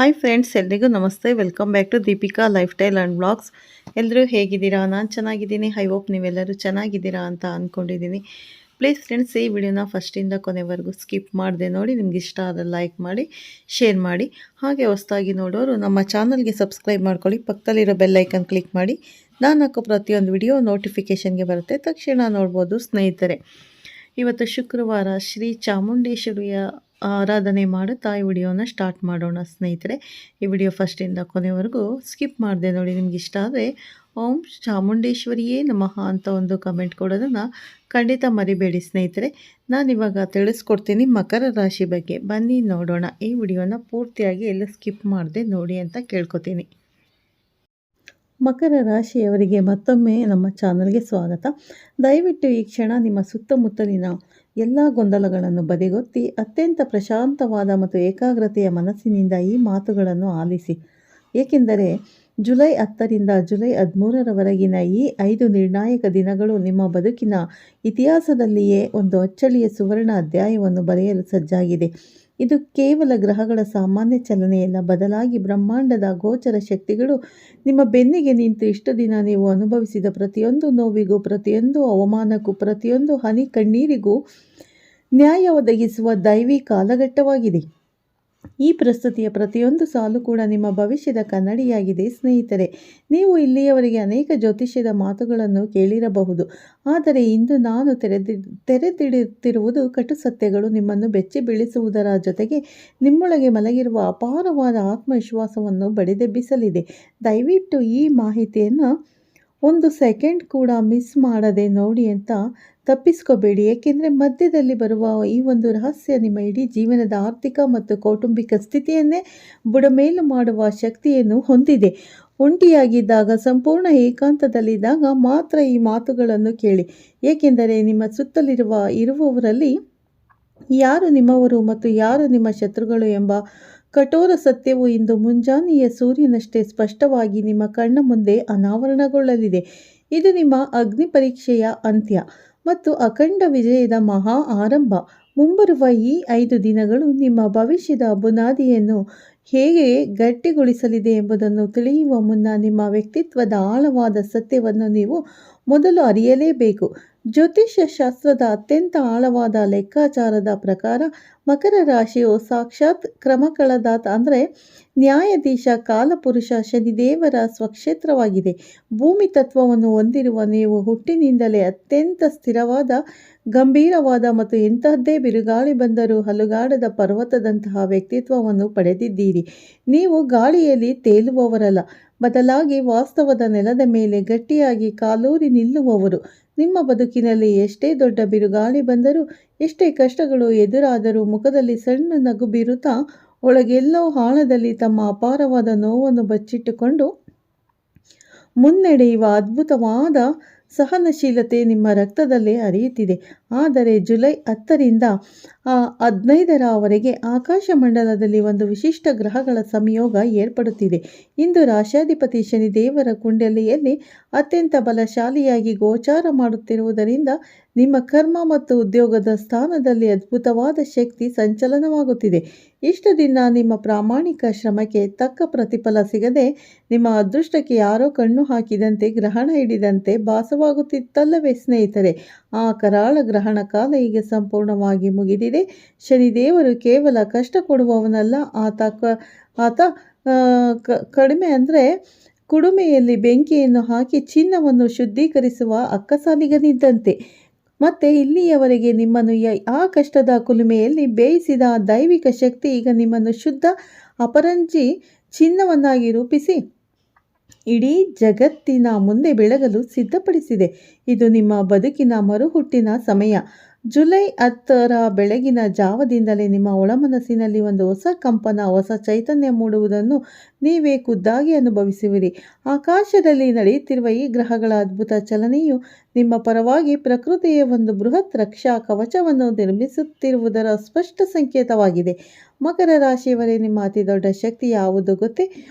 Hi friends, ಎಲ್ರಿಗೂ ನಮಸ್ತೆ. Welcome back to Deepika lifestyle and blogs. ಎಲ್ಲರೂ ಹೇಗಿದ್ದೀರಾ? ನಾನು ಚೆನ್ನಾಗಿದ್ದೀನಿ. ಐ ಹೋಪ್ ನೀವೆಲ್ಲರೂ ಚೆನ್ನಾಗಿದ್ದೀರಾ ಅಂತ ಅಂದ್ಕೊಂಡಿದ್ದೀನಿ. ಪ್ಲೀಸ್ ಫ್ರೆಂಡ್ಸ್, ಈ ವಿಡಿಯೋನ ಫಸ್ಟಿಂದ ಕೊನೆವರೆಗೂ ಸ್ಕಿಪ್ ಮಾಡದೆ ನೋಡಿ. ನಿಮ್ಗೆ ಇಷ್ಟ ಆದರೆ ಲೈಕ್ ಮಾಡಿ, ಶೇರ್ ಮಾಡಿ. ಹಾಗೆ ಹೊಸದಾಗಿ ನೋಡೋರು ನಮ್ಮ ಚಾನಲ್ಗೆ ಸಬ್ಸ್ಕ್ರೈಬ್ ಮಾಡ್ಕೊಳ್ಳಿ. ಪಕ್ಕದಲ್ಲಿರೋ ಬೆಲ್ ಐಕನ್ ಕ್ಲಿಕ್ ಮಾಡಿ. ನಾನು ಹಾಕೋ ಪ್ರತಿಯೊಂದು ವಿಡಿಯೋ ನೋಟಿಫಿಕೇಷನ್ಗೆ ಬರುತ್ತೆ, ತಕ್ಷಣ ನೋಡ್ಬೋದು ಸ್ನೇಹಿತರೆ. ಇವತ್ತು ಶುಕ್ರವಾರ ಶ್ರೀ ಚಾಮುಂಡೇಶ್ವರಿಯ ಆರಾಧನೆ ಮಾಡುತ್ತಾ ಈ ವಿಡಿಯೋನ ಸ್ಟಾರ್ಟ್ ಮಾಡೋಣ ಸ್ನೇಹಿತರೆ. ಈ ವಿಡಿಯೋ ಫಸ್ಟಿಂದ ಕೊನೆವರೆಗೂ ಸ್ಕಿಪ್ ಮಾಡಿದೆ ನೋಡಿ. ನಿಮ್ಗೆ ಇಷ್ಟ ಆದರೆ ಓಂ ಚಾಮುಂಡೇಶ್ವರಿಯೇ ನಮಃ ಅಂತ ಒಂದು ಕಮೆಂಟ್ ಕೊಡೋದನ್ನು ಖಂಡಿತ ಮರಿಬೇಡಿ ಸ್ನೇಹಿತರೆ. ನಾನಿವಾಗ ತಿಳಿಸ್ಕೊಡ್ತೀನಿ ಮಕರ ರಾಶಿ ಬಗ್ಗೆ. ಬನ್ನಿ ನೋಡೋಣ. ಈ ವಿಡಿಯೋನ ಪೂರ್ತಿಯಾಗಿ ಎಲ್ಲ ಸ್ಕಿಪ್ ಮಾಡದೆ ನೋಡಿ ಅಂತ ಕೇಳ್ಕೊತೀನಿ. ಮಕರ ರಾಶಿಯವರಿಗೆ ಮತ್ತೊಮ್ಮೆ ನಮ್ಮ ಚಾನಲ್ಗೆ ಸ್ವಾಗತ. ದಯವಿಟ್ಟು ಈ ಕ್ಷಣ ನಿಮ್ಮ ಸುತ್ತಮುತ್ತಲಿನ ಎಲ್ಲ ಗೊಂದಲಗಳನ್ನು ಬದಿಗೊತ್ತಿ ಅತ್ಯಂತ ಪ್ರಶಾಂತವಾದ ಮತ್ತು ಏಕಾಗ್ರತೆಯ ಮನಸ್ಸಿನಿಂದ ಈ ಮಾತುಗಳನ್ನು ಆಲಿಸಿ. ಏಕೆಂದರೆ ಜುಲೈ 10ರಿಂದ ಜುಲೈ 13ರವರೆಗಿನ ಈ 5 ನಿರ್ಣಾಯಕ ದಿನಗಳು ನಿಮ್ಮ ಬದುಕಿನ ಇತಿಹಾಸದಲ್ಲಿಯೇ ಒಂದು ಅಚ್ಚಳಿಯ ಸುವರ್ಣ ಅಧ್ಯಾಯವನ್ನು ಬರೆಯಲು ಸಜ್ಜಾಗಿದೆ. ಇದು ಕೇವಲ ಗ್ರಹಗಳ ಸಾಮಾನ್ಯ ಚಲನೆಯಲ್ಲ, ಬದಲಾಗಿ ಬ್ರಹ್ಮಾಂಡದ ಗೋಚರ ಶಕ್ತಿಗಳು ನಿಮ್ಮ ಬೆನ್ನಿಗೆ ನಿಂತು ಇಷ್ಟು ದಿನ ನೀವು ಅನುಭವಿಸಿದ ಪ್ರತಿಯೊಂದು ನೋವಿಗೂ, ಪ್ರತಿಯೊಂದು ಅವಮಾನಕ್ಕೂ, ಪ್ರತಿಯೊಂದು ಹನಿ ಕಣ್ಣೀರಿಗೂ ನ್ಯಾಯ ಒದಗಿಸುವ ದೈವಿ ಕಾಲಘಟ್ಟವಾಗಿದೆ. ಈ ಪ್ರಸ್ತುತಿಯ ಪ್ರತಿಯೊಂದು ಸಾಲು ಕೂಡ ನಿಮ್ಮ ಭವಿಷ್ಯದ ಕನ್ನಡಿಯಾಗಿದೆ ಸ್ನೇಹಿತರೆ. ನೀವು ಇಲ್ಲಿಯವರೆಗೆ ಅನೇಕ ಜ್ಯೋತಿಷ್ಯದ ಮಾತುಗಳನ್ನು ಕೇಳಿರಬಹುದು, ಆದರೆ ಇಂದು ನಾನು ತೆರೆದಿಡುತ್ತಿರುವುದು ಕಟು ಸತ್ಯಗಳು. ನಿಮ್ಮನ್ನು ಬೆಚ್ಚಿ ಬೀಳಿಸುವುದರ ಜೊತೆಗೆ ನಿಮ್ಮೊಳಗೆ ಮಲಗಿರುವ ಅಪಾರವಾದ ಆತ್ಮವಿಶ್ವಾಸವನ್ನು ಬಡಿದೆಬ್ಬಿಸಲಿದೆ. ದಯವಿಟ್ಟು ಈ ಮಾಹಿತಿಯನ್ನು ಒಂದು ಸೆಕೆಂಡ್ ಕೂಡ ಮಿಸ್ ಮಾಡದೆ ನೋಡಿ ಅಂತ ತಪ್ಪಿಸ್ಕೋಬೇಡಿ. ಏಕೆಂದರೆ ಮಧ್ಯದಲ್ಲಿ ಬರುವ ಈ ಒಂದು ರಹಸ್ಯ ನಿಮ್ಮ ಇಡೀ ಜೀವನದ ಆರ್ಥಿಕ ಮತ್ತು ಕೌಟುಂಬಿಕ ಸ್ಥಿತಿಯನ್ನೇ ಬುಡಮೇಲು ಮಾಡುವ ಶಕ್ತಿಯನ್ನು ಹೊಂದಿದೆ. ಒಂಟಿಯಾಗಿದ್ದಾಗ, ಸಂಪೂರ್ಣ ಏಕಾಂತದಲ್ಲಿದ್ದಾಗ ಮಾತ್ರ ಈ ಮಾತುಗಳನ್ನು ಕೇಳಿ. ಏಕೆಂದರೆ ನಿಮ್ಮ ಇರುವವರಲ್ಲಿ ಯಾರು ನಿಮ್ಮವರು ಮತ್ತು ಯಾರು ನಿಮ್ಮ ಶತ್ರುಗಳು ಎಂಬ ಕಠೋರ ಸತ್ಯವು ಇಂದು ಮುಂಜಾನೆಯ ಸೂರ್ಯನಷ್ಟೇ ಸ್ಪಷ್ಟವಾಗಿ ನಿಮ್ಮ ಕಣ್ಣ ಮುಂದೆ ಅನಾವರಣಗೊಳ್ಳಲಿದೆ. ಇದು ನಿಮ್ಮ ಅಗ್ನಿ ಪರೀಕ್ಷೆಯ ಅಂತ್ಯ ಮತ್ತು ಅಖಂಡ ವಿಜಯದ ಮಹಾ ಆರಂಭ. ಮುಂಬರುವ ಈ 5 ದಿನಗಳು ನಿಮ್ಮ ಭವಿಷ್ಯದ ಬುನಾದಿಯನ್ನು ಹೇಗೆ ಗಟ್ಟಿಗೊಳಿಸಲಿದೆ ಎಂಬುದನ್ನು ತಿಳಿಯುವ ಮುನ್ನ ನಿಮ್ಮ ವ್ಯಕ್ತಿತ್ವದ ಆಳವಾದ ಸತ್ಯವನ್ನು ನೀವು ಮೊದಲು ಅರಿಯಲೇಬೇಕು. ಜ್ಯೋತಿಷ್ಯ ಶಾಸ್ತ್ರದ ಅತ್ಯಂತ ಆಳವಾದ ಲೆಕ್ಕಾಚಾರದ ಪ್ರಕಾರ ಮಕರ ರಾಶಿಯು ಸಾಕ್ಷಾತ್ ಕ್ರಮಕಳದಾತ ಅಂದರೆ ನ್ಯಾಯಾಧೀಶ ಕಾಲಪುರುಷ ಶನಿದೇವರ ಸ್ವಕ್ಷೇತ್ರವಾಗಿದೆ. ಭೂಮಿ ತತ್ವವನ್ನು ಹೊಂದಿರುವ ನೀವು ಹುಟ್ಟಿನಿಂದಲೇ ಅತ್ಯಂತ ಸ್ಥಿರವಾದ, ಗಂಭೀರವಾದ ಮತ್ತು ಎಂತಹದ್ದೇ ಬಿರುಗಾಳಿ ಬಂದರೂ ಹಲುಗಾಡದ ಪರ್ವತದಂತಹ ವ್ಯಕ್ತಿತ್ವವನ್ನು ಪಡೆದಿದ್ದೀರಿ. ನೀವು ಗಾಳಿಯಲ್ಲಿ ತೇಲುವವರಲ್ಲ, ಬದಲಾಗಿ ವಾಸ್ತವದ ನೆಲದ ಮೇಲೆ ಗಟ್ಟಿಯಾಗಿ ಕಾಲೂರಿ ನಿಲ್ಲುವವರು. ನಿಮ್ಮ ಬದುಕಿನಲ್ಲಿ ಎಷ್ಟೇ ದೊಡ್ಡ ಬಿರುಗಾಳಿ ಬಂದರೂ, ಎಷ್ಟೇ ಕಷ್ಟಗಳು ಎದುರಾದರೂ ಮುಖದಲ್ಲಿ ಸಣ್ಣ ನಗು ಬೀರುತ್ತಾ ಒಳಗೆಲ್ಲೋ ಆಳದಲ್ಲಿ ತಮ್ಮ ಅಪಾರವಾದ ನೋವನ್ನು ಬಚ್ಚಿಟ್ಟುಕೊಂಡು ಮುನ್ನಡೆಯುವ ಅದ್ಭುತವಾದ ಸಹನಶೀಲತೆ ನಿಮ್ಮ ರಕ್ತದಲ್ಲೇ ಹರಿಯುತ್ತಿದೆ. ಆದರೆ ಜುಲೈ 10ರಿಂದ 15ರವರೆಗೆ ಆಕಾಶ ಮಂಡಲದಲ್ಲಿ ಒಂದು ವಿಶಿಷ್ಟ ಗ್ರಹಗಳ ಸಂಯೋಗ ಏರ್ಪಡುತ್ತಿದೆ. ಇಂದು ರಾಶಾಧಿಪತಿ ಶನಿದೇವರ ಕುಂಡಲಿಯಲ್ಲಿ ಅತ್ಯಂತ ಬಲಶಾಲಿಯಾಗಿ ಗೋಚಾರ ಮಾಡುತ್ತಿರುವುದರಿಂದ ನಿಮ್ಮ ಕರ್ಮ ಮತ್ತು ಉದ್ಯೋಗದ ಸ್ಥಾನದಲ್ಲಿ ಅದ್ಭುತವಾದ ಶಕ್ತಿ ಸಂಚಲನವಾಗುತ್ತಿದೆ. ಇಷ್ಟು ದಿನ ನಿಮ್ಮ ಪ್ರಾಮಾಣಿಕ ಶ್ರಮಕ್ಕೆ ತಕ್ಕ ಪ್ರತಿಫಲ ಸಿಗದೆ ನಿಮ್ಮ ಅದೃಷ್ಟಕ್ಕೆ ಯಾರೋ ಕಣ್ಣು ಹಾಕಿದಂತೆ, ಗ್ರಹಣ ಹಿಡಿದಂತೆ ಭಾಸವಾಗುತ್ತಿತ್ತಲ್ಲವೇ ಸ್ನೇಹಿತರೆ? ಆ ಕರಾಳ ಗ್ರಹಣ ಕಾಲ ಈಗ ಸಂಪೂರ್ಣವಾಗಿ ಮುಗಿದಿದೆ. ಶನಿದೇವರು ಕೇವಲ ಕಷ್ಟ ಕೊಡುವವನಲ್ಲ, ಆತ ಕಡಿಮೆ ಅಂದರೆ ಕುಡುಮೆಯಲ್ಲಿ ಬೆಂಕಿಯನ್ನು ಹಾಕಿ ಚಿನ್ನವನ್ನು ಶುದ್ಧೀಕರಿಸುವ ಅಕ್ಕಸಾಲಿಗನಿದ್ದಂತೆ. ಮತ್ತೆ ಇಲ್ಲಿಯವರೆಗೆ ನಿಮ್ಮನ್ನು ಆ ಕಷ್ಟದ ಕುಲುಮೆಯಲ್ಲಿ ಬೇಯಿಸಿದ ದೈವಿಕ ಶಕ್ತಿ ಈಗ ನಿಮ್ಮನ್ನು ಶುದ್ಧ ಅಪರಂಜಿ ಚಿನ್ನವನ್ನಾಗಿ ರೂಪಿಸಿ ಇಡೀ ಜಗತ್ತಿನ ಮುಂದೆ ಬೆಳಗಲು ಸಿದ್ಧಪಡಿಸಿದೆ. ಇದು ನಿಮ್ಮ ಬದುಕಿನ ಮರುಹುಟ್ಟಿನ ಸಮಯ. ಜುಲೈ 10ರ ಬೆಳಗಿನ ಜಾವದಿಂದಲೇ ನಿಮ್ಮ ಒಳಮನಸ್ಸಿನಲ್ಲಿ ಒಂದು ಹೊಸ ಕಂಪನ, ಹೊಸ ಚೈತನ್ಯ ಮೂಡುವುದನ್ನು ನೀವೇ ಖುದ್ದಾಗಿ ಅನುಭವಿಸುವಿರಿ. ಆಕಾಶದಲ್ಲಿ ನಡೆಯುತ್ತಿರುವ ಈ ಗ್ರಹಗಳ ಅದ್ಭುತ ಚಲನೆಯು ನಿಮ್ಮ ಪರವಾಗಿ ಪ್ರಕೃತಿಯ ಒಂದು ಬೃಹತ್ ರಕ್ಷಾ ಕವಚವನ್ನು ನಿರ್ಮಿಸುತ್ತಿರುವುದರ ಸ್ಪಷ್ಟ ಸಂಕೇತವಾಗಿದೆ. ಮಕರ ರಾಶಿಯವರೇ, ನಿಮ್ಮ ಅತಿ ದೊಡ್ಡ ಶಕ್ತಿ ಯಾವುದು ಗೊತ್ತೇ?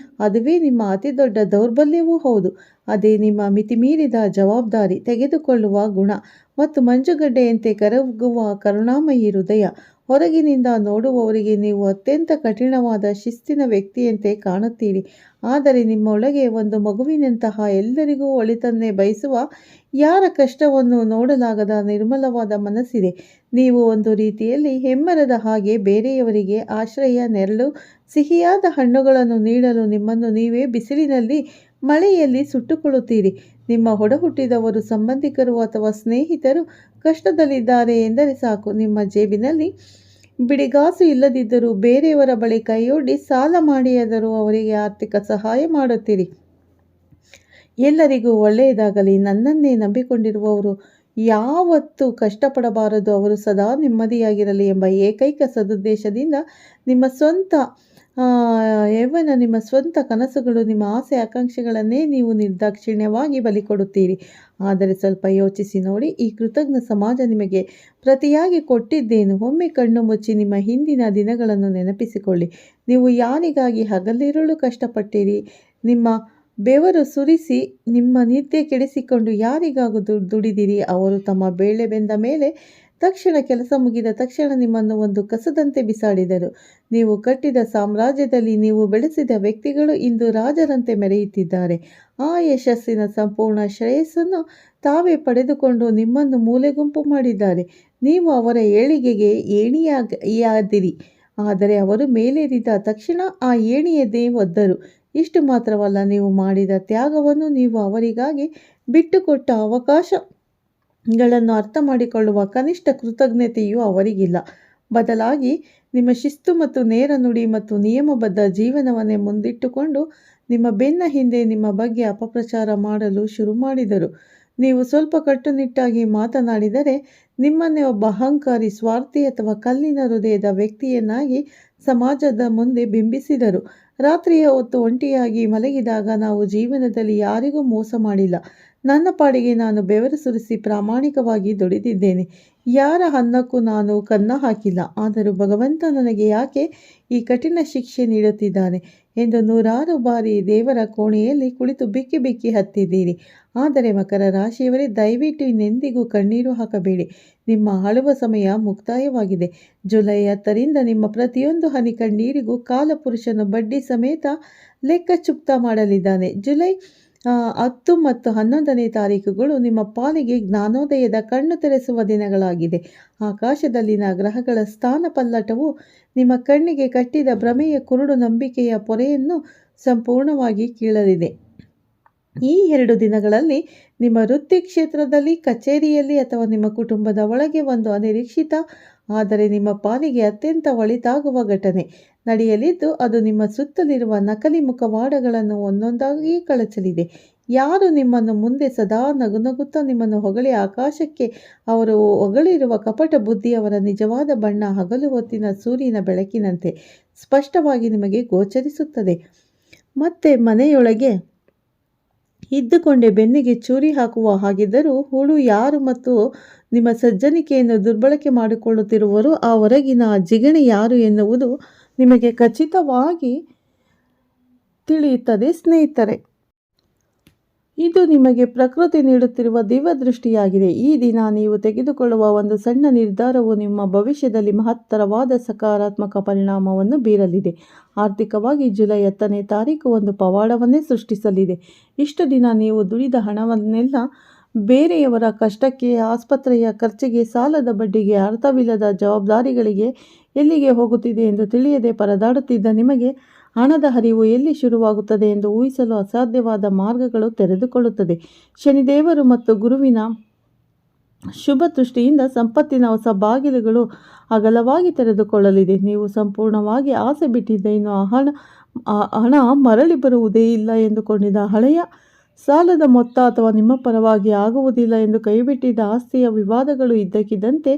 ಅದುವೇ ನಿಮ್ಮ ಅತಿ ದೊಡ್ಡ ದೌರ್ಬಲ್ಯವೂ ಹೌದು. ಅದೇ ನಿಮ್ಮ ಮಿತಿಮೀರಿದ ಜವಾಬ್ದಾರಿ ತೆಗೆದುಕೊಳ್ಳುವ ಗುಣ ಮತ್ತು ಮಂಜುಗಡ್ಡೆಯಂತೆ ಕರಗುವ ಕರುಣಾಮಯಿ ಹೃದಯ. ಹೊರಗಿನಿಂದ ನೋಡುವವರಿಗೆ ನೀವು ಅತ್ಯಂತ ಕಠಿಣವಾದ ಶಿಸ್ತಿನ ವ್ಯಕ್ತಿಯಂತೆ ಕಾಣುತ್ತೀರಿ. ಆದರೆ ನಿಮ್ಮೊಳಗೆ ಒಂದು ಮಗುವಿನಂತಹ ಎಲ್ಲರಿಗೂ ಒಳಿತನ್ನೇ ಬಯಸುವ, ಯಾರ ಕಷ್ಟವನ್ನು ನೋಡಲಾಗದ ನಿರ್ಮಲವಾದ ಮನಸ್ಸಿದೆ. ನೀವು ಒಂದು ರೀತಿಯಲ್ಲಿ ಹೆಮ್ಮರದ ಹಾಗೆ ಬೇರೆಯವರಿಗೆ ಆಶ್ರಯ, ನೆರಳು, ಸಿಹಿಯಾದ ಹಣ್ಣುಗಳನ್ನು ನೀಡಲು ನಿಮ್ಮನ್ನು ನೀವೇ ಬಿಸಿಲಿನಲ್ಲಿ, ಮಳೆಯಲ್ಲಿ ಸುಟ್ಟುಕೊಳ್ಳುತ್ತೀರಿ. ನಿಮ್ಮ ಒಡಹುಟ್ಟಿದವರು, ಸಂಬಂಧಿಕರು ಅಥವಾ ಸ್ನೇಹಿತರು ಕಷ್ಟದಲ್ಲಿದ್ದಾರೆ ಎಂದರೆ ಸಾಕು, ನಿಮ್ಮ ಜೇಬಿನಲ್ಲಿ ಬಿಡಿಗಾಸು ಇಲ್ಲದಿದ್ದರೂ ಬೇರೆಯವರ ಬಳಿ ಕೈಯೊಡ್ಡಿ ಸಾಲ ಮಾಡಿಯಾದರೂ ಅವರಿಗೆ ಆರ್ಥಿಕ ಸಹಾಯ ಮಾಡುತ್ತೀರಿ. ಎಲ್ಲರಿಗೂ ಒಳ್ಳೆಯದಾಗಲಿ, ನನ್ನನ್ನೇ ನಂಬಿಕೊಂಡಿರುವವರು ಯಾವತ್ತೂ ಕಷ್ಟಪಡಬಾರದು, ಅವರು ಸದಾ ನೆಮ್ಮದಿಯಾಗಿರಲಿ ಎಂಬ ಏಕೈಕ ಸದುದ್ದೇಶದಿಂದ ನಿಮ್ಮ ಸ್ವಂತ ನಿಮ್ಮ ಸ್ವಂತ ಕನಸುಗಳು, ನಿಮ್ಮ ಆಸೆ ಆಕಾಂಕ್ಷೆಗಳನ್ನೇ ನೀವು ನಿರ್ದಾಕ್ಷಿಣ್ಯವಾಗಿ ಬಲಿಕೊಡುತ್ತೀರಿ. ಆದರೆ ಸ್ವಲ್ಪ ಯೋಚಿಸಿ ನೋಡಿ, ಈ ಕೃತಜ್ಞ ಸಮಾಜ ನಿಮಗೆ ಪ್ರತಿಯಾಗಿ ಕೊಟ್ಟಿದ್ದೇನು? ಒಮ್ಮೆ ಕಣ್ಣು ಮುಚ್ಚಿ ನಿಮ್ಮ ಹಿಂದಿನ ದಿನಗಳನ್ನು ನೆನಪಿಸಿಕೊಳ್ಳಿ. ನೀವು ಯಾರಿಗಾಗಿ ಹಗಲಿರುಳು ಕಷ್ಟಪಟ್ಟಿರಿ? ನಿಮ್ಮ ಬೆವರು ಸುರಿಸಿ ನಿಮ್ಮ ನಿದ್ದೆ ಕೆಡಿಸಿಕೊಂಡು ಯಾರಿಗಾಗೂ ದುಡಿದಿರಿ? ಅವರು ತಮ್ಮ ಬೇಳೆ ಬೆಂದ ಮೇಲೆ ತಕ್ಷಣ, ಕೆಲಸ ಮುಗಿದ ತಕ್ಷಣ ನಿಮ್ಮನ್ನು ಒಂದು ಕಸದಂತೆ ಬಿಸಾಡಿದರು. ನೀವು ಕಟ್ಟಿದ ಸಾಮ್ರಾಜ್ಯದಲ್ಲಿ ನೀವು ಬೆಳೆಸಿದ ವ್ಯಕ್ತಿಗಳು ಇಂದು ರಾಜರಂತೆ ಮೆರೆಯುತ್ತಿದ್ದಾರೆ. ಆ ಯಶಸ್ಸಿನ ಸಂಪೂರ್ಣ ಶ್ರೇಯಸ್ಸನ್ನು ತಾವೇ ಪಡೆದುಕೊಂಡು ನಿಮ್ಮನ್ನು ಮೂಲೆಗುಂಪು ಮಾಡಿದ್ದಾರೆ. ನೀವು ಅವರ ಏಳಿಗೆಗೆ ಏಣಿಯಾದಿರಿ. ಆದರೆ ಅವರು ಮೇಲೇರಿದ ತಕ್ಷಣ ಆ ಏಣಿಯನ್ನೇ ಒದ್ದರು. ಇಷ್ಟು ಮಾತ್ರವಲ್ಲ, ನೀವು ಮಾಡಿದ ತ್ಯಾಗವನ್ನು, ನೀವು ಅವರಿಗಾಗಿ ಬಿಟ್ಟುಕೊಟ್ಟ ಅವಕಾಶಗಳನ್ನು ಅರ್ಥ ಮಾಡಿಕೊಳ್ಳುವ ಕನಿಷ್ಠ ಕೃತಜ್ಞತೆಯೂ ಅವರಿಗಿಲ್ಲ. ಬದಲಾಗಿ ನಿಮ್ಮ ಶಿಸ್ತು ಮತ್ತು ನೇರ ನುಡಿ ಮತ್ತು ನಿಯಮಬದ್ಧ ಜೀವನವನ್ನೇ ಮುಂದಿಟ್ಟುಕೊಂಡು ನಿಮ್ಮ ಬೆನ್ನ ಹಿಂದೆ ನಿಮ್ಮ ಬಗ್ಗೆ ಅಪಪ್ರಚಾರ ಮಾಡಲು ಶುರು ಮಾಡಿದರು. ನೀವು ಸ್ವಲ್ಪ ಕಟ್ಟುನಿಟ್ಟಾಗಿ ಮಾತನಾಡಿದರೆ ನಿಮ್ಮನ್ನೇ ಒಬ್ಬ ಅಹಂಕಾರಿ, ಸ್ವಾರ್ಥಿ ಅಥವಾ ಕಲ್ಲಿನ ಹೃದಯದ ವ್ಯಕ್ತಿಯನ್ನಾಗಿ ಸಮಾಜದ ಮುಂದೆ ಬಿಂಬಿಸಿದರು. ರಾತ್ರಿಯ ಹೊತ್ತು ಒಂಟಿಯಾಗಿ ಮಲಗಿದಾಗ, ನಾವು ಜೀವನದಲ್ಲಿ ಯಾರಿಗೂ ಮೋಸ ಮಾಡಿಲ್ಲ, ನನ್ನ ಪಾಡಿಗೆ ನಾನು ಬೆವರು ಸುರಿಸಿ ಪ್ರಾಮಾಣಿಕವಾಗಿ ದುಡಿದಿದ್ದೇನೆ, ಯಾರ ಅನ್ನಕ್ಕೂ ನಾನು ಕನ್ನ ಹಾಕಿಲ್ಲ. ಆದರೂ ಭಗವಂತ ನನಗೆ ಯಾಕೆ ಈ ಕಠಿಣ ಶಿಕ್ಷೆ ನೀಡುತ್ತಿದ್ದಾನೆ ಎಂದು ನೂರಾರು ಬಾರಿ ದೇವರ ಕೋಣೆಯಲ್ಲಿ ಕುಳಿತು ಬಿಕ್ಕಿ ಬಿಕ್ಕಿ ಹತ್ತಿದ್ದೀರಿ. ಆದರೆ ಮಕರ ರಾಶಿಯವರೇ, ದಯವಿಟ್ಟು ಇನ್ನೆಂದಿಗೂ ಕಣ್ಣೀರು ಹಾಕಬೇಡಿ. ನಿಮ್ಮ ಅಳುವ ಸಮಯ ಮುಕ್ತಾಯವಾಗಿದೆ. ಜುಲೈ 10ರಿಂದ ನಿಮ್ಮ ಪ್ರತಿಯೊಂದು ಹನಿ ಕಣ್ಣೀರಿಗೂ ಕಾಲಪುರುಷನು ಬಡ್ಡಿ ಸಮೇತ ಲೆಕ್ಕ ಚುಕ್ತಾ ಮಾಡಲಿದ್ದಾನೆ. ಜುಲೈ 10 ಮತ್ತು 11ನೇ ತಾರೀಕುಗಳು ನಿಮ್ಮ ಪಾಲಿಗೆ ಜ್ಞಾನೋದಯದ ಕಣ್ಣು ತೆರೆಸುವ ದಿನಗಳಾಗಿದೆ. ಆಕಾಶದಲ್ಲಿನ ಗ್ರಹಗಳ ಸ್ಥಾನ ಪಲ್ಲಟವು ನಿಮ್ಮ ಕಣ್ಣಿಗೆ ಕಟ್ಟಿದ ಭ್ರಮೆಯ ಕುರುಡು ನಂಬಿಕೆಯ ಪೊರೆಯನ್ನು ಸಂಪೂರ್ಣವಾಗಿ ಕೀಳಲಿದೆ. ಈ 2 ದಿನಗಳಲ್ಲಿ ನಿಮ್ಮ ವೃತ್ತಿ ಕ್ಷೇತ್ರದಲ್ಲಿ, ಕಚೇರಿಯಲ್ಲಿ ಅಥವಾ ನಿಮ್ಮ ಕುಟುಂಬದ ಒಳಗೆ ಒಂದು ಅನಿರೀಕ್ಷಿತ ಆದರೆ ನಿಮ್ಮ ಪಾಲಿಗೆ ಅತ್ಯಂತ ಒಳಿತಾಗುವ ಘಟನೆ ನಡೆಯಲಿದ್ದು, ಅದು ನಿಮ್ಮ ಸುತ್ತಲಿರುವ ನಕಲಿ ಮುಖವಾಡಗಳನ್ನು ಒಂದೊಂದಾಗಿ ಕಳಚಲಿದೆ. ಯಾರು ನಿಮ್ಮನ್ನು ಮುಂದೆ ಸದಾ ನಗುನಗುತ್ತಾ ನಿಮ್ಮನ್ನು ಹೊಗಳಿ ಆಕಾಶಕ್ಕೆ ಅವರು ಹೊಗಳಿರುವ ಕಪಟ ಬುದ್ಧಿ, ಅವರ ನಿಜವಾದ ಬಣ್ಣ ಹಗಲು ಹೊತ್ತಿನ ಸೂರ್ಯನ ಬೆಳಕಿನಂತೆ ಸ್ಪಷ್ಟವಾಗಿ ನಿಮಗೆ ಗೋಚರಿಸುತ್ತದೆ. ಮತ್ತೆ ಮನೆಯೊಳಗೆ ಇದ್ದುಕೊಂಡೇ ಬೆನ್ನಿಗೆ ಚೂರಿ ಹಾಕುವ ಹಾಗಿದ್ದರೂ ಹುಳು ಯಾರು ಮತ್ತು ನಿಮ್ಮ ಸಜ್ಜನಿಕೆಯನ್ನು ದುರ್ಬಳಕೆ ಮಾಡಿಕೊಳ್ಳುತ್ತಿರುವರು, ಆ ಹೊರಗಿನ ಜಿಗಣೆ ಯಾರು ಎನ್ನುವುದು ನಿಮಗೆ ಖಚಿತವಾಗಿ ತಿಳಿಯುತ್ತದೆ. ಸ್ನೇಹಿತರೆ, ಇದು ನಿಮಗೆ ಪ್ರಕೃತಿ ನೀಡುತ್ತಿರುವ ದಿವ್ಯ ದೃಷ್ಟಿಯಾಗಿದೆ. ಈ ದಿನ ನೀವು ತೆಗೆದುಕೊಳ್ಳುವ ಒಂದು ಸಣ್ಣ ನಿರ್ಧಾರವು ನಿಮ್ಮ ಭವಿಷ್ಯದಲ್ಲಿ ಮಹತ್ತರವಾದ ಸಕಾರಾತ್ಮಕ ಪರಿಣಾಮವನ್ನು ಬೀರಲಿದೆ. ಆರ್ಥಿಕವಾಗಿ ಜುಲೈ 10ನೇ ತಾರೀಕು ಒಂದು ಪವಾಡವನ್ನೇ ಸೃಷ್ಟಿಸಲಿದೆ. ಇಷ್ಟು ದಿನ ನೀವು ದುಡಿದ ಹಣವನ್ನೆಲ್ಲ ಬೇರೆಯವರ ಕಷ್ಟಕ್ಕೆ, ಆಸ್ಪತ್ರೆಯ ಖರ್ಚಿಗೆ, ಸಾಲದ ಬಡ್ಡಿಗೆ, ಅರ್ಥವಿಲ್ಲದ ಜವಾಬ್ದಾರಿಗಳಿಗೆ ಎಲ್ಲಿಗೆ ಹೋಗುತ್ತಿದೆ ಎಂದು ತಿಳಿಯದೆ ಪರದಾಡುತ್ತಿದ್ದ ನಿಮಗೆ ಹಣದ ಹರಿವು ಎಲ್ಲಿ ಶುರುವಾಗುತ್ತದೆ ಎಂದು ಊಹಿಸಲು ಅಸಾಧ್ಯವಾದ ಮಾರ್ಗಗಳು ತೆರೆದುಕೊಳ್ಳುತ್ತದೆ. ಶನಿದೇವರು ಮತ್ತು ಗುರುವಿನ ಶುಭ ದೃಷ್ಟಿಯಿಂದ ಸಂಪತ್ತಿನ ಹೊಸ ಬಾಗಿಲುಗಳು ಅಗಲವಾಗಿ ತೆರೆದುಕೊಳ್ಳಲಿದೆ. ನೀವು ಸಂಪೂರ್ಣವಾಗಿ ಆಸೆ ಬಿಟ್ಟಿದ್ದ ಇನ್ನು ಹಣ ಮರಳಿ ಬರುವುದೇ ಇಲ್ಲ ಎಂದುಕೊಂಡಿದ್ದ ಹಳೆಯ ಸಾಲದ ಮೊತ್ತ ಅಥವಾ ನಿಮ್ಮ ಪರವಾಗಿ ಆಗುವುದಿಲ್ಲ ಎಂದು ಕೈಬಿಟ್ಟಿದ್ದ ಆಸ್ತಿಯ ವಿವಾದಗಳು ಇದ್ದಕ್ಕಿದ್ದಂತೆ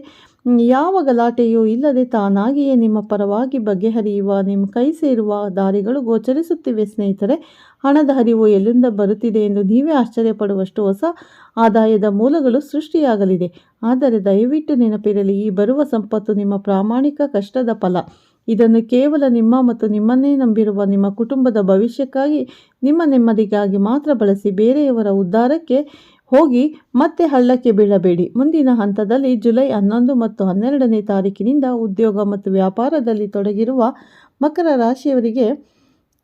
ಯಾವ ಗಲಾಟೆಯೂ ಇಲ್ಲದೆ ತಾನಾಗಿಯೇ ನಿಮ್ಮ ಪರವಾಗಿ ಬಗೆಹರಿಯುವ, ನಿಮ್ಮ ಕೈ ಸೇರುವ ದಾರಿಗಳು ಗೋಚರಿಸುತ್ತಿವೆ. ಸ್ನೇಹಿತರೆ, ಹಣದ ಹರಿವು ಎಲ್ಲಿಂದ ಬರುತ್ತಿದೆ ಎಂದು ನೀವೇ ಆಶ್ಚರ್ಯಪಡುವಷ್ಟು ಹೊಸ ಆದಾಯದ ಮೂಲಗಳು ಸೃಷ್ಟಿಯಾಗಲಿದೆ. ಆದರೆ ದಯವಿಟ್ಟು ನೆನಪಿರಲಿ, ಈ ಬರುವ ಸಂಪತ್ತು ನಿಮ್ಮ ಪ್ರಾಮಾಣಿಕ ಕಷ್ಟದ ಫಲ. ಇದನ್ನು ಕೇವಲ ನಿಮ್ಮ ಮತ್ತು ನಿಮ್ಮನ್ನೇ ನಂಬಿರುವ ನಿಮ್ಮ ಕುಟುಂಬದ ಭವಿಷ್ಯಕ್ಕಾಗಿ, ನಿಮ್ಮ ನೆಮ್ಮದಿಗಾಗಿ ಮಾತ್ರ ಬಳಸಿ. ಬೇರೆಯವರ ಉದ್ಧಾರಕ್ಕೆ ಹೋಗಿ ಮತ್ತೆ ಹಳ್ಳಕ್ಕೆ ಬೀಳಬೇಡಿ. ಮುಂದಿನ ಹಂತದಲ್ಲಿ ಜುಲೈ 11 ಮತ್ತು 12ನೇ ತಾರೀಕಿನಿಂದ ಉದ್ಯೋಗ ಮತ್ತು ವ್ಯಾಪಾರದಲ್ಲಿ ತೊಡಗಿರುವ ಮಕರ ರಾಶಿಯವರಿಗೆ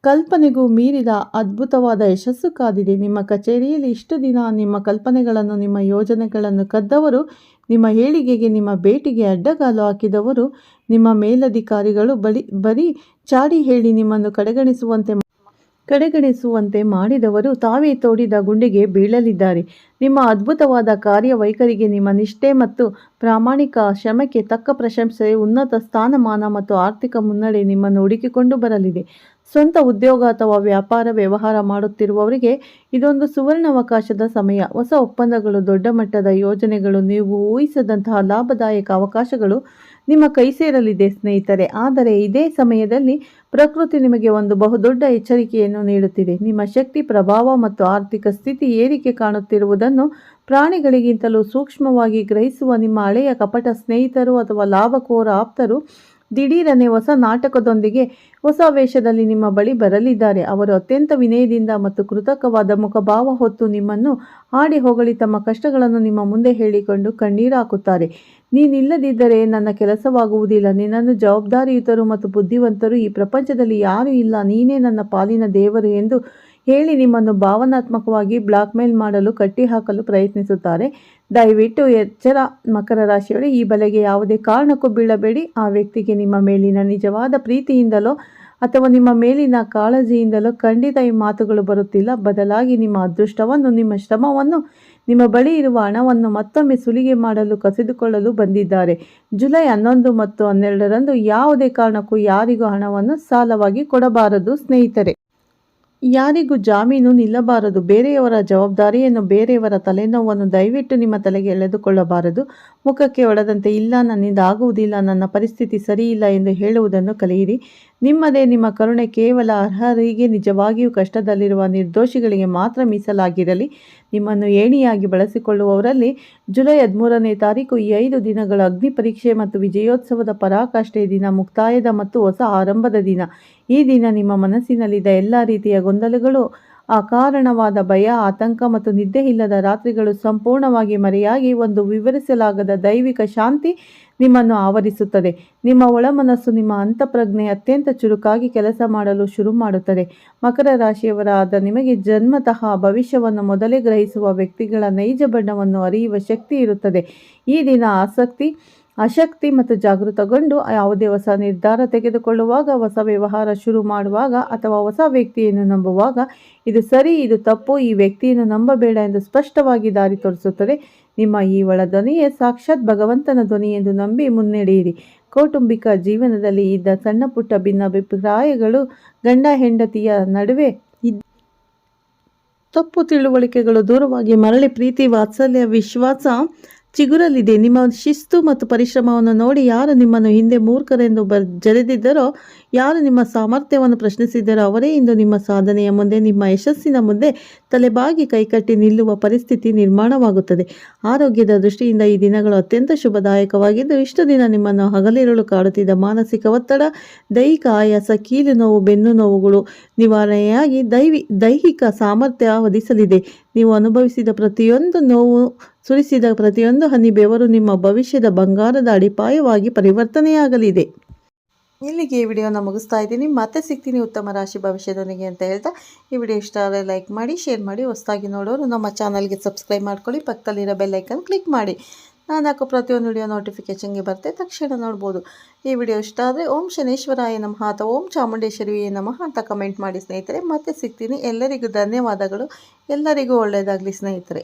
ಕಲ್ಪನೆಗೂ ಮೀರಿದ ಅದ್ಭುತವಾದ ಯಶಸ್ಸು ಕಾದಿದೆ. ನಿಮ್ಮ ಕಚೇರಿಯಲ್ಲಿ ಇಷ್ಟು ದಿನ ನಿಮ್ಮ ಕಲ್ಪನೆಗಳನ್ನು, ನಿಮ್ಮ ಯೋಜನೆಗಳನ್ನು ಕದ್ದವರು, ನಿಮ್ಮ ಏಳಿಗೆಗೆ, ನಿಮ್ಮ ಭೇಟಿಗೆ ಅಡ್ಡಗಾಲು ಹಾಕಿದವರು, ನಿಮ್ಮ ಮೇಲಧಿಕಾರಿಗಳು ಬರೀ ಚಾಡಿ ಹೇಳಿ ನಿಮ್ಮನ್ನು ಕಡೆಗಣಿಸುವಂತೆ ಮಾಡಿದವರು ತಾವೇ ತೋಡಿದ ಗುಂಡಿಗೆ ಬೀಳಲಿದ್ದಾರೆ. ನಿಮ್ಮ ಅದ್ಭುತವಾದ ಕಾರ್ಯವೈಖರಿಗೆ, ನಿಮ್ಮ ನಿಷ್ಠೆ ಮತ್ತು ಪ್ರಾಮಾಣಿಕ ಶ್ರಮಕ್ಕೆ ತಕ್ಕ ಪ್ರಶಂಸೆ, ಉನ್ನತ ಸ್ಥಾನಮಾನ ಮತ್ತು ಆರ್ಥಿಕ ಮುನ್ನಡೆ ನಿಮ್ಮನ್ನು ಹುಡುಕಿಕೊಂಡು ಬರಲಿದೆ. ಸ್ವಂತ ಉದ್ಯೋಗ ಅಥವಾ ವ್ಯಾಪಾರ ವ್ಯವಹಾರ ಮಾಡುತ್ತಿರುವವರಿಗೆ ಇದೊಂದು ಸುವರ್ಣಾವಕಾಶದ ಸಮಯ. ಹೊಸ ಒಪ್ಪಂದಗಳು, ದೊಡ್ಡ ಮಟ್ಟದ ಯೋಜನೆಗಳು, ನೀವು ಊಹಿಸದಂತಹ ಲಾಭದಾಯಕ ಅವಕಾಶಗಳು ನಿಮ್ಮ ಕೈ ಸೇರಲಿದೆ ಸ್ನೇಹಿತರೆ. ಆದರೆ ಇದೇ ಸಮಯದಲ್ಲಿ ಪ್ರಕೃತಿ ನಿಮಗೆ ಒಂದು ಬಹುದೊಡ್ಡ ಎಚ್ಚರಿಕೆಯನ್ನು ನೀಡುತ್ತಿದೆ. ನಿಮ್ಮ ಶಕ್ತಿ, ಪ್ರಭಾವ ಮತ್ತು ಆರ್ಥಿಕ ಸ್ಥಿತಿ ಏರಿಕೆ ಕಾಣುತ್ತಿರುವುದನ್ನು ಪ್ರಾಣಿಗಳಿಗಿಂತಲೂ ಸೂಕ್ಷ್ಮವಾಗಿ ಗ್ರಹಿಸುವ ನಿಮ್ಮ ಹಳೆಯ ಕಪಟ ಸ್ನೇಹಿತರು ಅಥವಾ ಲಾಭಕೋರ ಆಪ್ತರು ದಿಢೀರನೆ ಹೊಸ ನಾಟಕದೊಂದಿಗೆ, ಹೊಸ ವೇಷದಲ್ಲಿ ನಿಮ್ಮ ಬಳಿ ಬರಲಿದ್ದಾರೆ. ಅವರು ಅತ್ಯಂತ ವಿನಯದಿಂದ ಮತ್ತು ಕೃತಕವಾದ ಮುಖಭಾವ ಹೊತ್ತು ನಿಮ್ಮನ್ನು ಹಾಡಿ ಹೊಗಳಿ ತಮ್ಮ ಕಷ್ಟಗಳನ್ನು ನಿಮ್ಮ ಮುಂದೆ ಹೇಳಿಕೊಂಡು ಕಣ್ಣೀರು ಹಾಕುತ್ತಾರೆ. ನೀನಿಲ್ಲದಿದ್ದರೆ ನನ್ನ ಕೆಲಸವಾಗುವುದಿಲ್ಲ, ನಿನ್ನನ್ನು ಜವಾಬ್ದಾರಿಯುತರು ಮತ್ತು ಬುದ್ಧಿವಂತರು ಈ ಪ್ರಪಂಚದಲ್ಲಿ ಯಾರೂ ಇಲ್ಲ, ನೀನೇ ನನ್ನ ಪಾಲಿನ ದೇವರು ಎಂದು ಹೇಳಿ ನಿಮ್ಮನ್ನು ಭಾವನಾತ್ಮಕವಾಗಿ ಬ್ಲಾಕ್ಮೇಲ್ ಮಾಡಲು, ಕಟ್ಟಿಹಾಕಲು ಪ್ರಯತ್ನಿಸುತ್ತಾರೆ. ದಯವಿಟ್ಟು ಎಚ್ಚರ ಮಕರ ರಾಶಿಯವರೇ, ಈ ಬಲೆಗೆ ಯಾವುದೇ ಕಾರಣಕ್ಕೂ ಬೀಳಬೇಡಿ. ಆ ವ್ಯಕ್ತಿಗೆ ನಿಮ್ಮ ಮೇಲಿನ ನಿಜವಾದ ಪ್ರೀತಿಯಿಂದಲೋ ಅಥವಾ ನಿಮ್ಮ ಮೇಲಿನ ಕಾಳಜಿಯಿಂದಲೋ ಖಂಡಿತ ಈ ಮಾತುಗಳು ಬರುತ್ತಿಲ್ಲ. ಬದಲಾಗಿ ನಿಮ್ಮ ಅದೃಷ್ಟವನ್ನು, ನಿಮ್ಮ ಶ್ರಮವನ್ನು, ನಿಮ್ಮ ಬಳಿ ಇರುವ ಹಣವನ್ನು ಮತ್ತೊಮ್ಮೆ ಸುಲಿಗೆ ಮಾಡಲು, ಕಸಿದುಕೊಳ್ಳಲು ಬಂದಿದ್ದಾರೆ. ಜುಲೈ 11 ಮತ್ತು 12ರಂದು ಯಾವುದೇ ಕಾರಣಕ್ಕೂ ಯಾರಿಗೂ ಹಣವನ್ನು ಸಾಲವಾಗಿ ಕೊಡಬಾರದು ಸ್ನೇಹಿತರೆ. ಯಾರಿಗೂ ಜಾಮೀನು ನಿಲ್ಲಬಾರದು. ಬೇರೆಯವರ ಜವಾಬ್ದಾರಿಯನ್ನು, ಬೇರೆಯವರ ತಲೆನೋವನ್ನು ದಯವಿಟ್ಟು ನಿಮ್ಮ ತಲೆಗೆ ಎಳೆದುಕೊಳ್ಳಬಾರದು. ಮುಖಕ್ಕೆ ಹೊಡೆದಂತೆ ಇಲ್ಲ, ನನ್ನಿಂದ ಆಗುವುದಿಲ್ಲ, ನನ್ನ ಪರಿಸ್ಥಿತಿ ಸರಿಯಿಲ್ಲ ಎಂದು ಹೇಳುವುದನ್ನು ಕಲಿಯಿರಿ. ನಿಮ್ಮದೇ ನಿಮ್ಮ ಕರುಣೆ ಕೇವಲ ಅರ್ಹರಿಗೆ, ನಿಜವಾಗಿಯೂ ಕಷ್ಟದಲ್ಲಿರುವ ನಿರ್ದೋಷಿಗಳಿಗೆ ಮಾತ್ರ ಮೀಸಲಾಗಿರಲಿ. ನಿಮ್ಮನ್ನು ಏಣಿಯಾಗಿ ಬಳಸಿಕೊಳ್ಳುವವರಲ್ಲಿ ಜುಲೈ 13ನೇ ತಾರೀಕು ಈ 5 ದಿನಗಳ ಅಗ್ನಿ ಪರೀಕ್ಷೆ ಮತ್ತು ವಿಜಯೋತ್ಸವದ ಪರಾಕಾಷ್ಠೆಯ ದಿನ, ಮುಕ್ತಾಯದ ಮತ್ತು ಹೊಸ ಆರಂಭದ ದಿನ. ಈ ದಿನ ನಿಮ್ಮ ಮನಸ್ಸಿನಲ್ಲಿದ್ದ ಎಲ್ಲ ರೀತಿಯ ಗೊಂದಲಗಳು, ಅಕಾರಣವಾದ ಭಯ, ಆತಂಕ ಮತ್ತು ನಿದ್ದೆ ಇಲ್ಲದ ರಾತ್ರಿಗಳು ಸಂಪೂರ್ಣವಾಗಿ ಮರೆಯಾಗಿ ಒಂದು ವಿವರಿಸಲಾಗದ ದೈವಿಕ ಶಾಂತಿ ನಿಮ್ಮನ್ನು ಆವರಿಸುತ್ತದೆ. ನಿಮ್ಮ ಒಳಮನಸ್ಸು, ನಿಮ್ಮ ಅಂತಃಪ್ರಜ್ಞೆ ಅತ್ಯಂತ ಚುರುಕಾಗಿ ಕೆಲಸ ಮಾಡಲು ಶುರು ಮಾಡುತ್ತದೆ. ಮಕರ ರಾಶಿಯವರಾದ ನಿಮಗೆ ಜನ್ಮತಃ ಭವಿಷ್ಯವನ್ನು ಮೊದಲೇ ಗ್ರಹಿಸುವ ವ್ಯಕ್ತಿಗಳ ನೈಜ ಬಣ್ಣವನ್ನು ಅರಿಯುವ ಶಕ್ತಿ ಇರುತ್ತದೆ. ಈ ದಿನ ಅಶಕ್ತಿ ಮತ್ತು ಜಾಗೃತಗೊಂಡು ಯಾವುದೇ ಹೊಸ ನಿರ್ಧಾರ ತೆಗೆದುಕೊಳ್ಳುವಾಗ, ಹೊಸ ವ್ಯವಹಾರ ಶುರು ಮಾಡುವಾಗ ಅಥವಾ ಹೊಸ ವ್ಯಕ್ತಿಯನ್ನು ನಂಬುವಾಗ ಇದು ಸರಿ, ಇದು ತಪ್ಪು, ಈ ವ್ಯಕ್ತಿಯನ್ನು ನಂಬಬೇಡ ಎಂದು ಸ್ಪಷ್ಟವಾಗಿ ದಾರಿ ತೋರಿಸುತ್ತದೆ. ನಿಮ್ಮ ಈ ಒಳ ಧ್ವನಿಯೇ ಸಾಕ್ಷಾತ್ ಭಗವಂತನ ಧ್ವನಿ ಎಂದು ನಂಬಿ ಮುನ್ನಡೆಯಿರಿ. ಕೌಟುಂಬಿಕ ಜೀವನದಲ್ಲಿ ಇದ್ದ ಸಣ್ಣ ಪುಟ್ಟ ಭಿನ್ನಾಭಿಪ್ರಾಯಗಳು, ಗಂಡ ಹೆಂಡತಿಯ ನಡುವೆ ತಪ್ಪು ತಿಳುವಳಿಕೆಗಳು ದೂರವಾಗಿ ಮರಳಿ ಪ್ರೀತಿ, ವಾತ್ಸಲ್ಯ, ವಿಶ್ವಾಸ ಚಿಗುರಲಿದೆ. ನಿಮ್ಮ ಶಿಸ್ತು ಮತ್ತು ಪರಿಶ್ರಮವನ್ನು ನೋಡಿ ಯಾರು ನಿಮ್ಮನ್ನು ಹಿಂದೆ ಮೂರ್ಖರೆಂದು ಜರೆದಿದ್ದರೋ, ಯಾರು ನಿಮ್ಮ ಸಾಮರ್ಥ್ಯವನ್ನು ಪ್ರಶ್ನಿಸಿದ್ದರೋ ಅವರೇ ಇಂದು ನಿಮ್ಮ ಸಾಧನೆಯ ಮುಂದೆ, ನಿಮ್ಮ ಯಶಸ್ಸಿನ ಮುಂದೆ ತಲೆಬಾಗಿ ಕೈಕಟ್ಟಿ ನಿಲ್ಲುವ ಪರಿಸ್ಥಿತಿ ನಿರ್ಮಾಣವಾಗುತ್ತದೆ. ಆರೋಗ್ಯದ ದೃಷ್ಟಿಯಿಂದ ಈ ದಿನಗಳು ಅತ್ಯಂತ ಶುಭದಾಯಕವಾಗಿದ್ದು, ಇಷ್ಟು ದಿನ ನಿಮ್ಮನ್ನು ಹಗಲಿರುಳು ಕಾಡುತ್ತಿದ್ದ ಮಾನಸಿಕ ಒತ್ತಡ, ದೈಹಿಕ ಆಯಾಸ, ಕೀಲು ನೋವು, ಬೆನ್ನು ನೋವುಗಳು ನಿವಾರಣೆಯಾಗಿ ದೈಹಿಕ ಸಾಮರ್ಥ್ಯ ವಧಿಸಲಿದೆ. ನೀವು ಅನುಭವಿಸಿದ ಪ್ರತಿಯೊಂದು ನೋವು, ಸುರಿಸಿದ ಪ್ರತಿಯೊಂದು ಹನಿ ಬೆವರು ನಿಮ್ಮ ಭವಿಷ್ಯದ ಬಂಗಾರದ ಅಡಿಪಾಯವಾಗಿ ಪರಿವರ್ತನೆಯಾಗಲಿದೆ. ಇಲ್ಲಿಗೆ ಈ ವಿಡಿಯೋನ ಮುಗಿಸ್ತಾ ಇದ್ದೀನಿ. ಮತ್ತೆ ಸಿಗ್ತೀನಿ ಉತ್ತಮ ರಾಶಿ ಭವಿಷ್ಯದೊಂದಿಗೆ ಅಂತ ಹೇಳ್ತಾ, ಈ ವಿಡಿಯೋ ಇಷ್ಟ ಆದರೆ ಲೈಕ್ ಮಾಡಿ, ಶೇರ್ ಮಾಡಿ. ಹೊಸದಾಗಿ ನೋಡೋರು ನಮ್ಮ ಚಾನಲ್ಗೆ ಸಬ್ಸ್ಕ್ರೈಬ್ ಮಾಡ್ಕೊಳ್ಳಿ. ಪಕ್ಕದಲ್ಲಿರೋ ಬೆಲ್ ಐಕನ್ ಕ್ಲಿಕ್ ಮಾಡಿ. ನಾನು ಹಾಕೋ ಪ್ರತಿಯೊಂದು ವಿಡಿಯೋ ನೋಟಿಫಿಕೇಷನ್ಗೆ ಬರುತ್ತೆ, ತಕ್ಷಣ ನೋಡ್ಬೋದು. ಈ ವಿಡಿಯೋ ಇಷ್ಟ ಆದರೆ ಓಂ ಶನೇಶ್ವರಾಯ ನಮಃ ಅಥವಾ ಓಂ ಚಾಮುಂಡೇಶ್ವರಿಯೇ ನಮಃ ಅಂತ ಕಮೆಂಟ್ ಮಾಡಿ ಸ್ನೇಹಿತರೆ. ಮತ್ತೆ ಸಿಗ್ತೀನಿ. ಎಲ್ಲರಿಗೂ ಧನ್ಯವಾದಗಳು. ಎಲ್ಲರಿಗೂ ಒಳ್ಳೆಯದಾಗಲಿ ಸ್ನೇಹಿತರೆ.